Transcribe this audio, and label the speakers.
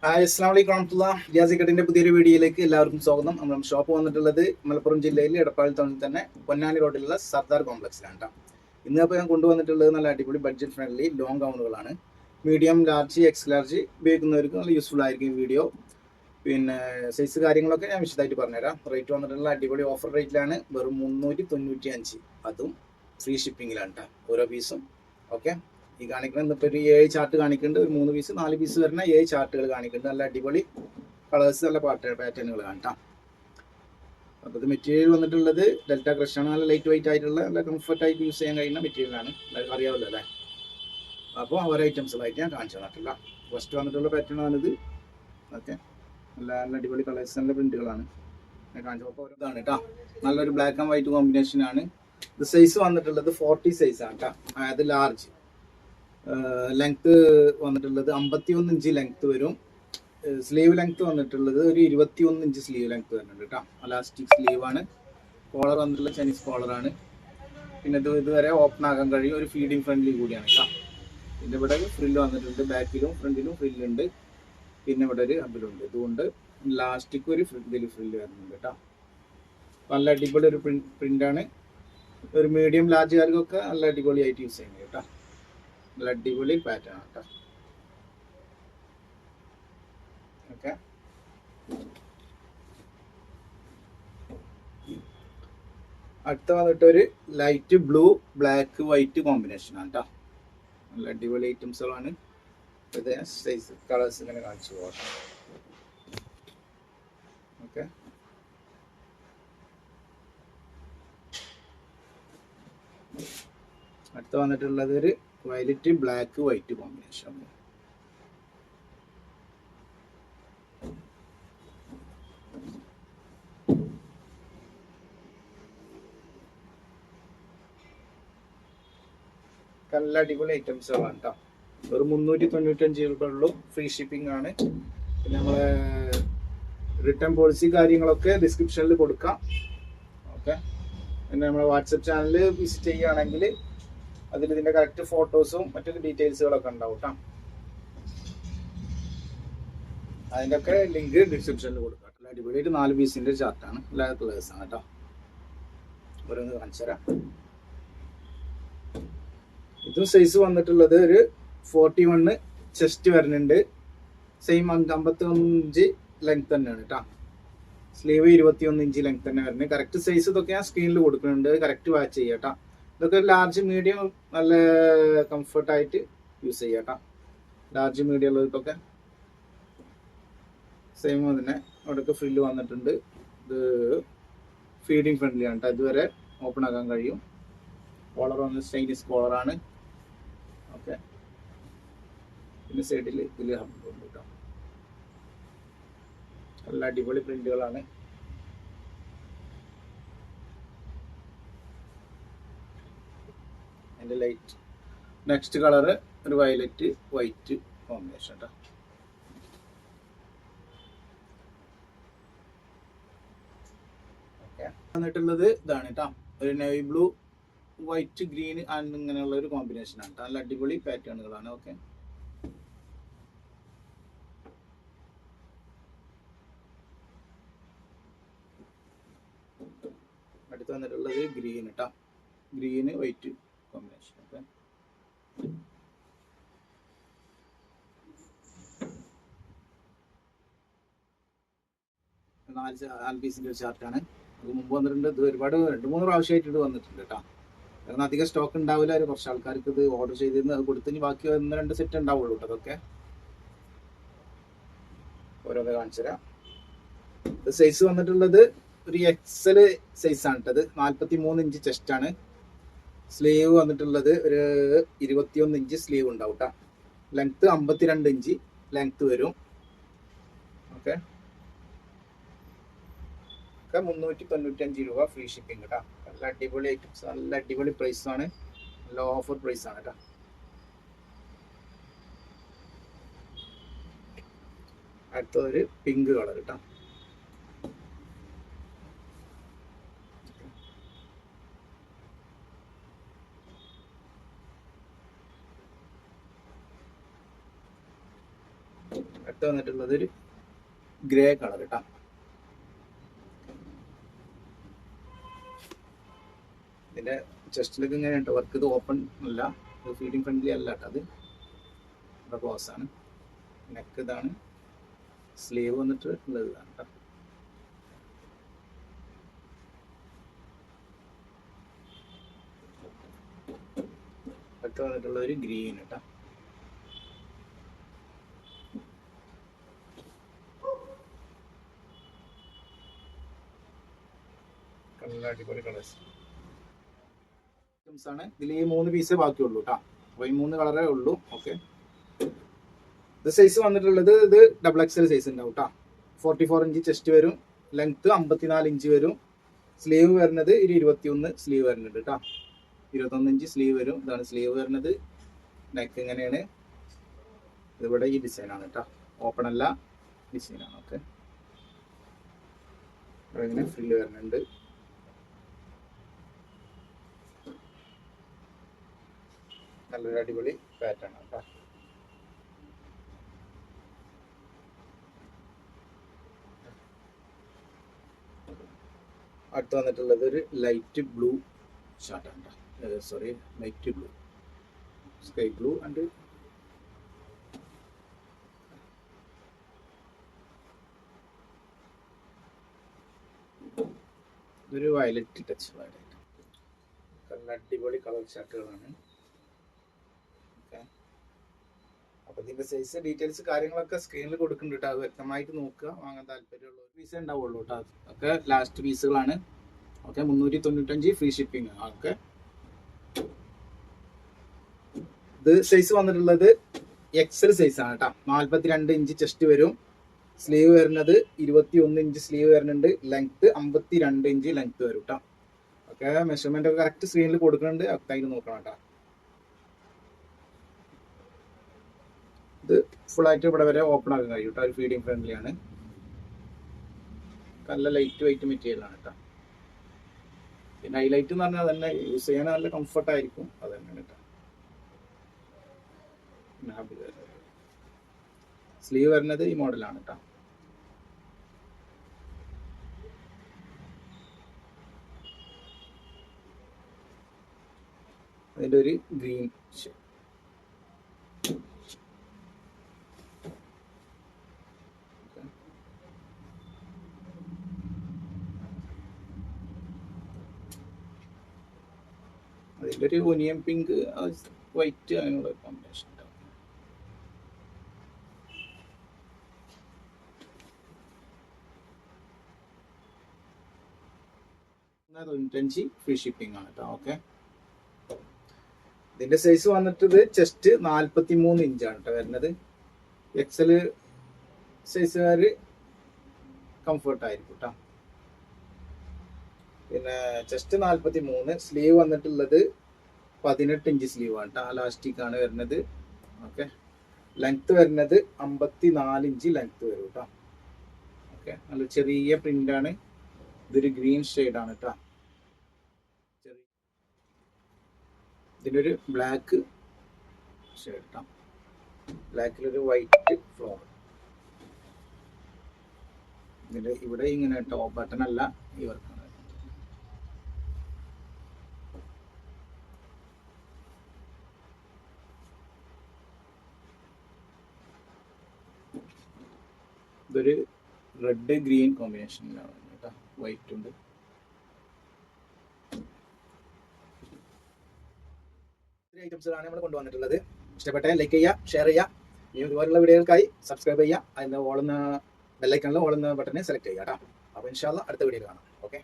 Speaker 1: Hi അസ്സാം വലൈക്കും വറഹ്മത്തുള്ള ജിയാസിക്കട്ടിന്റെ പുതിയൊരു വീഡിയോയിലേക്ക് എല്ലാവർക്കും സ്വാഗതം. നമ്മൾ ഷോപ്പ് വന്നിട്ടുള്ളത് മലപ്പുറം ജില്ലയിൽ എടപ്പാൾ ടൗണിൽ തന്നെ പൊന്നാനി റോഡിലുള്ള സർദാർ കോംപ്ലക്സിലാണ് കേട്ടോ. ഇന്നിപ്പോൾ ഞാൻ കൊണ്ടുവന്നിട്ടുള്ളത് നല്ല അടിപൊളി ബഡ്ജറ്റ് ഫ്രണ്ട്ലി ലോങ് ഗൗണുകളാണ്. മീഡിയം, ലാർജ്, എക്സ് ലാർജ് ഉപയോഗിക്കുന്നവർക്ക് നല്ല യൂസ്ഫുൾ ആയിരിക്കും വീഡിയോ. പിന്നെ സൈസ് കാര്യങ്ങളൊക്കെ ഞാൻ വിശദമായിട്ട് പറഞ്ഞുതരാം. റേറ്റ് വന്നിട്ടുള്ള അടിപൊളി ഓഫർ റേറ്റിലാണ്, വെറും 395, അതും ഫ്രീ ഷിപ്പിങ്ങിലാണ് കേട്ടോ ഓരോ പീസും. ഓക്കെ, ഈ കാണിക്കുന്നത് ഇപ്പോൾ ഒരു 7 ചാർട്ട് കാണിക്കുന്നുണ്ട്. ഒരു 3 പീസ് 4 പീസ് വരുന്ന 7 ചാർട്ടുകൾ കാണിക്കുന്നുണ്ട്. നല്ല അടിപൊളി കളേഴ്സ്, നല്ല പാറ്റേണുകൾ കാണാം. അപ്പോൾ ഇത് മെറ്റീരിയൽ വന്നിട്ടുള്ളത് ഡെൽറ്റ ക്രഷ് ആണ്. നല്ല ലൈറ്റ് വെയിറ്റ് ആയിട്ടുള്ള നല്ല കംഫർട്ടായിട്ട് യൂസ് ചെയ്യാൻ കഴിയുന്ന മെറ്റീരിയലാണ്. എല്ലാവർക്കും അറിയാമല്ലോ അല്ലേ. അപ്പോൾ ഓരോ ഐറ്റംസുകളായിട്ട് ഞാൻ കാണിച്ചു തന്നിട്ടില്ല. ഫസ്റ്റ് വന്നിട്ടുള്ള പാറ്റേൺ ആണിത്. ഓക്കെ, നല്ല നല്ല അടിപൊളി കളേഴ്സ്, നല്ല പ്രിന്റുകളാണ് ഞാൻ കാണിച്ചപ്പോൾ. ഓരോ ഇതാണ് കേട്ടോ, നല്ലൊരു ബ്ലാക്ക് ആൻഡ് വൈറ്റ് കോമ്പിനേഷൻ ആണ്. ഇത് സൈസ് വന്നിട്ടുള്ളത് 40 സൈസ് ആണ് കേട്ടോ, അതായത് ലാർജ്. ലെങ്ത് വന്നിട്ടുള്ളത് 51 ഇഞ്ച് ലെങ്ത് വരും. സ്ലീവ് ലെങ്ത് വന്നിട്ടുള്ളത് ഒരു 21 ഇഞ്ച് സ്ലീവ് ലെങ്ത് വരുന്നുണ്ട് കേട്ടോ. അലാസ്റ്റിക് സ്ലീവ് ആണ്. കോളർ വന്നിട്ടുള്ള ചൈനീസ് കോളറാണ്. പിന്നെ ഇതുവരെ ഓപ്പൺ ആക്കാൻ കഴിയും. ഒരു ഫീഡിങ് ഫ്രണ്ട്ലി കൂടിയാണ് കേട്ടോ. പിന്നെ ഇവിടെ ഫ്രില്ല് വന്നിട്ടുണ്ട്, ബാക്കിലും ഫ്രണ്ടിലും ഫ്രില്ലുണ്ട്. പിന്നെ ഇവിടെ ഒരു ഹബിലുണ്ട്. ഇതുകൊണ്ട് ലാസ്റ്റിക് ഒരു ഇതിൽ ഫ്രില്ല് വരുന്നുണ്ട് കേട്ടോ. നല്ല അടിപൊളി ഒരു പ്രിന്റാണ്. ഒരു മീഡിയം ലാർജുകാർക്കൊക്കെ നല്ല അടിപൊളിയായിട്ട് യൂസ് ചെയ്യുന്നത് കേട്ടോ. നല്ല അടിപൊളി പാറ്റേൺ ആണ് കേട്ടോ. ഓക്കെ, അടുത്ത വന്നിട്ട് ഒരു light blue black white combination ആണ് കേട്ടോ. നല്ല അടിപൊളി ഐറ്റംസുകളാണ്. ഇത് സൈസ് കളേഴ്സ് ഇങ്ങനെ കാണിച്ചു പോകാം. ഓക്കെ, അടുത്ത വന്നിട്ടുള്ളത് ഒരു വയലറ്റ് ബ്ലാക്ക് വൈറ്റ് കോമ്പിനേഷൻ. നല്ല അടിപൊളി ഐറ്റംസുകളാണ് കേട്ടോ. ഒരു 395 രൂപ ഉള്ളൂ. ഫ്രീ ഷിപ്പിംഗ് ആണ്. പിന്നെ നമ്മളെ റിട്ടേൺ പോളിസി കാര്യങ്ങളൊക്കെ ഡിസ്ക്രിപ്ഷനിൽ കൊടുക്കാം. ഓക്കെ, പിന്നെ നമ്മളെ വാട്സപ്പ് ചാനൽ വിസിറ്റ് ചെയ്യുകയാണെങ്കിൽ അതിൽ ഇതിൻ്റെ കറക്റ്റ് ഫോട്ടോസും മറ്റൊരു ഡീറ്റെയിൽസുകളൊക്കെ ഉണ്ടാവും കേട്ടോ. അതിൻ്റെ ഒക്കെ ലിങ്ക് ഡിസ്ക്രിപ്ഷനിൽ കൊടുക്കാം. അടിപൊളിയായിട്ട് 4 പീസിൻ്റെ ചാർട്ടാണ്. എല്ലാ കളേഴ്സാണ് കേട്ടോ. ഓരോന്ന് കാണിച്ചു തരാം. ഇതും സൈസ് വന്നിട്ടുള്ളത് ഒരു 41 ചെസ്റ്റ് വരുന്നുണ്ട്. സെയിം 51 ലെങ്ത് തന്നെയാണ് കേട്ടോ. സ്ലീവ് 21 ഇഞ്ച് ലെങ്ത് തന്നെ വരുന്നത്. കറക്റ്റ് സൈസ് ഇതൊക്കെ ഞാൻ സ്ക്രീനിൽ കൊടുക്കുന്നുണ്ട്, കറക്റ്റ് വാച്ച് ചെയ്യാം കേട്ടോ. ഇതൊക്കെ ലാർജ് മീഡിയം നല്ല കംഫർട്ടായിട്ട് യൂസ് ചെയ്യാം കേട്ടോ. ലാർജ് മീഡിയം ഉള്ളവർക്കൊക്കെ സെയിം തന്നെ. അവിടെയൊക്കെ ഫ്രില്ല് വന്നിട്ടുണ്ട്. ഇത് ഫീഡിങ് ഫ്രണ്ട്ലി ആണ് കേട്ടോ. ഇതുവരെ ഓപ്പൺ ആക്കാൻ കഴിയും. കോളർ വന്ന് ചൈനീസ് കോളറാണ്. ഓക്കെ, പിന്നെ സൈഡിൽ ഇതിൽ ഹബുണ്ട് കേട്ടോ. നല്ല അടിപൊളി പ്രിന്റുകളാണ്. അതിൻ്റെ ലൈറ്റ് നെക്സ്റ്റ് കളറ് ഒരു വയലറ്റ് വൈറ്റ് കോമ്പിനേഷൻ കേട്ടോ. ഓക്കെ, വന്നിട്ടുള്ളത് ഇതാണ് കേട്ടോ. ഒരു navy blue white green and ഇങ്ങനെയുള്ള ഒരു കോമ്പിനേഷൻ ആണ്. നല്ല അടിപൊളി പാറ്റേണുകളാണ്. ഓക്കെ, അടുത്ത് വന്നിട്ടുള്ളത് ഗ്രീൻ കേട്ടോ. Green white combination. ഓക്കെ, 4 പീസിൻ്റെ ഒരു ചാർട്ടാണ്. അത് മുമ്പ് വന്നിട്ടുണ്ട്. ഇത് ഒരുപാട് 2-3 പ്രാവശ്യമായിട്ട് ഇത് വന്നിട്ടുണ്ട് കേട്ടോ. കാരണം അധികം സ്റ്റോക്ക് ഉണ്ടാവില്ല. കുറച്ച് ആൾക്കാർക്ക് ഇത് ഓർഡർ ചെയ്തിരുന്ന് അത് കൊടുത്തിന് ബാക്കി 1-2 സെറ്റ് ഉണ്ടാവുള്ളൂ കേട്ടോ. അതൊക്കെ ഓരോന്ന് കാണിച്ചു തരാം. ഇത് സൈസ് വന്നിട്ടുള്ളത് ഒരു എക്സൽ സൈസാണ് കേട്ടത്. 43 ഇഞ്ച് ചെസ്റ്റ് ആണ്. സ്ലീവ് വന്നിട്ടുള്ളത് ഒരു 21 ഇഞ്ച് സ്ലീവ് ഉണ്ടാവും കേട്ടോ. ലെങ്ത്ത് 52 ഇഞ്ച് ലെങ്ത്ത് വരും. ഓക്കെ, 395 രൂപ ഫ്രീ ഷിപ്പിംഗ് കേട്ടോ. നല്ല അടിപൊളി ഐറ്റംസ്, നല്ല അടിപൊളി പ്രൈസ് ആണ്. നല്ല ഓഫർ പ്രൈസ് ആണ് കേട്ടോ. അടുത്തൊരു പിങ്ക് കളർ കേട്ടോ. അടുത്ത് വന്നിട്ടുള്ളത് ഒരു ഗ്രേ കളർ കേട്ടോ. ഇതിന്റെ ചെസ്റ്റിലേക്ക് ഇങ്ങനെ ഉണ്ട് വർക്ക്. ഇത് ഓപ്പൺ അല്ല, ഫീഡിങ് ഫ്രണ്ട്ലി അല്ല കേട്ടോ. അത് ക്ലോസ് ആണ്. നെക്ക് ഇതാണ്. സ്ലീവ് വന്നിട്ട് ഉള്ളത് ഇതാണ് കേട്ടോ. അടുത്ത് വന്നിട്ടുള്ള ഒരു ഗ്രീൻ കേട്ടോ. അടിപൊളി കളേഴ്സ് ആണ്. ഇതിൽ ഈ 3 പീസേ ബാക്കിയുള്ളൂ കേട്ടോ. അപ്പോൾ ഈ 3 കളറേ ഉള്ളൂ. ഓക്കെ, ഇത് സൈസ് വന്നിട്ടുള്ളത് ഇത് XXL സൈസ് ഉണ്ടാവും കേട്ടോ. 44 ഇഞ്ച് ചെസ്റ്റ് വരും. ലെങ്ത് 54 ഇഞ്ച് വരും. സ്ലീവ് വരുന്നത് 21 സ്ലീവ് വരുന്നുണ്ട് കേട്ടോ. 21 ഇഞ്ച് സ്ലീവ് വരും. ഇതാണ് സ്ലീവ് വരുന്നത്. നെക്ക് ഇങ്ങനെയാണ്. ഇതിവിടെ ഈ ഡിസൈനാണ് കേട്ടോ. ഓപ്പൺ അല്ല, ഡിസൈനാണ്. ഓക്കെ, ഇവിടെ ഇങ്ങനെ ഫ്രില്ല് വരുന്നുണ്ട്. നല്ലൊരു അടിപൊളി പാറ്റേൺ ആണ് കേട്ടോ. അടുത്ത് വന്നിട്ടുള്ളത് ഒരു ലൈറ്റ് ബ്ലൂ ഷർട്ടാണ്. Sorry, light blue, sky blue and ഇതൊരു വയലറ്റ് ടച്ച്. വയലറ്റ് നല്ല അടിപൊളി കളർ ഷർട്ടുകളാണ്. അപ്പൊ ഇതിന്റെ സൈസ് ഡീറ്റെയിൽസ് കാര്യങ്ങളൊക്കെ സ്ക്രീനിൽ കൊടുക്കുന്നുണ്ട്. അത് വ്യക്തമായിട്ട് നോക്കുക. വാങ്ങാൻ താല്പര്യമുള്ള പീസേ ഉണ്ടാവുള്ളൂ കേട്ടോ. ഒക്കെ ലാസ്റ്റ് പീസുകളാണ്. Okay, 395 free shipping. ഓക്കെ, ഇത് സൈസ് വന്നിട്ടുള്ളത് XL സൈസ് ആണ് കേട്ടോ. 42 ഇഞ്ച് ചെസ്റ്റ് വരും. സ്ലീവ് വരുന്നത് 21 ഇഞ്ച് സ്ലീവ് വരുന്നുണ്ട്. ലെങ്ത് 52 ഇഞ്ച് ലെങ്ത് വരും കേട്ടോ. ഓക്കെ, മെഷർമെന്റ് ഒക്കെ കറക്റ്റ് സ്ക്രീനിൽ കൊടുക്കുന്നുണ്ട്. കറക്റ്റായിട്ട് നോക്കണം കേട്ടോ. ഇത് ഫുൾ ആയിട്ട് ഇവിടെ വരെ ഓപ്പൺ ആക്കാൻ കഴിയും കേട്ടോ. ഒരു ഫീഡിങ് ഫ്രണ്ട്ലി ആണ്. നല്ല ലൈറ്റ് വെയിറ്റ് മെറ്റീരിയൽ ആണ് കേട്ടോ. പിന്നെ ഹൈലൈറ്റ് എന്ന് പറഞ്ഞാൽ തന്നെ യൂസ് ചെയ്യാൻ നല്ല കംഫർട്ട് ആയിരിക്കും. അത് തന്നെയാണ് കേട്ടോ. സ്ലീവ് വരുന്നത് ഈ മോഡലാണ് കേട്ടോ. അതിൻ്റെ ഒരു ഗ്രീൻ ഷെയ്ഡ്. അതിലൊരു ഒനിയൻ പിങ്ക്, വൈറ്റ്, അങ്ങനെയുള്ള കോമ്പിനേഷൻ. 95 ഫ്രീ ഷിപ്പിംഗ് ആണ് കേട്ടോ. ഓക്കെ, ഇതിന്റെ സൈസ് വന്നിട്ട് ചെസ്റ്റ് 43 ഇഞ്ചാണ് കേട്ടോ വരുന്നത്. XL സൈസുകാർ കംഫർട്ട് ആയിരിക്കും കേട്ടോ. പിന്നെ ചെസ്റ്റ് 43, സ്ലീവ് വന്നിട്ടുള്ളത് 18 ഇഞ്ച് സ്ലീവ് ആണ് കേട്ടോ. അലാസ്റ്റിക് ആണ് വരുന്നത്. ഓക്കെ, ലെങ്ത് വരുന്നത് 54 ഇഞ്ച് ലെങ്ത് വരും കേട്ടോ. ഓക്കെ, നല്ല ചെറിയ പ്രിന്റ് ആണ്. ഇതൊരു ഗ്രീൻ ഷെയ്ഡാണ് കേട്ടോ. ഇതിനൊരു ബ്ലാക്ക് ഷെയ്ഡ് കേട്ടോ. ബ്ലാക്കിലൊരു വൈറ്റ് ഫ്ലോർ. ഇതിന്റെ ഇവിടെ ഇങ്ങനെ ടോപ്പ് ബട്ടൺ അല്ല, ഈ വർക്കാണ്. ഇതൊരു റെഡ് ഗ്രീൻ കോമ്പിനേഷനിലാണ് കേട്ടോ. വൈറ്റ് ഉണ്ട്. ഐറ്റംസുകളാണ് നമ്മൾ കൊണ്ടുവന്നിട്ടുള്ളത്. ഇഷ്ടപ്പെട്ടാൽ ലൈക്ക് ചെയ്യുക, ഷെയർ ചെയ്യുക. ഇനി ഇതുപോലുള്ള വീഡിയോകൾക്കായി സബ്സ്ക്രൈബ് ചെയ്യുക. അതിൻ്റെ ബെല്ലൈക്കണിൽ ഓളുന്ന ബട്ടനെ സെലക്ട് ചെയ്യുക കേട്ടോ. അപ്പോൾ ഇൻഷാ അല്ലാഹ് അടുത്ത വീഡിയോ കാണാം. ഓക്കെ.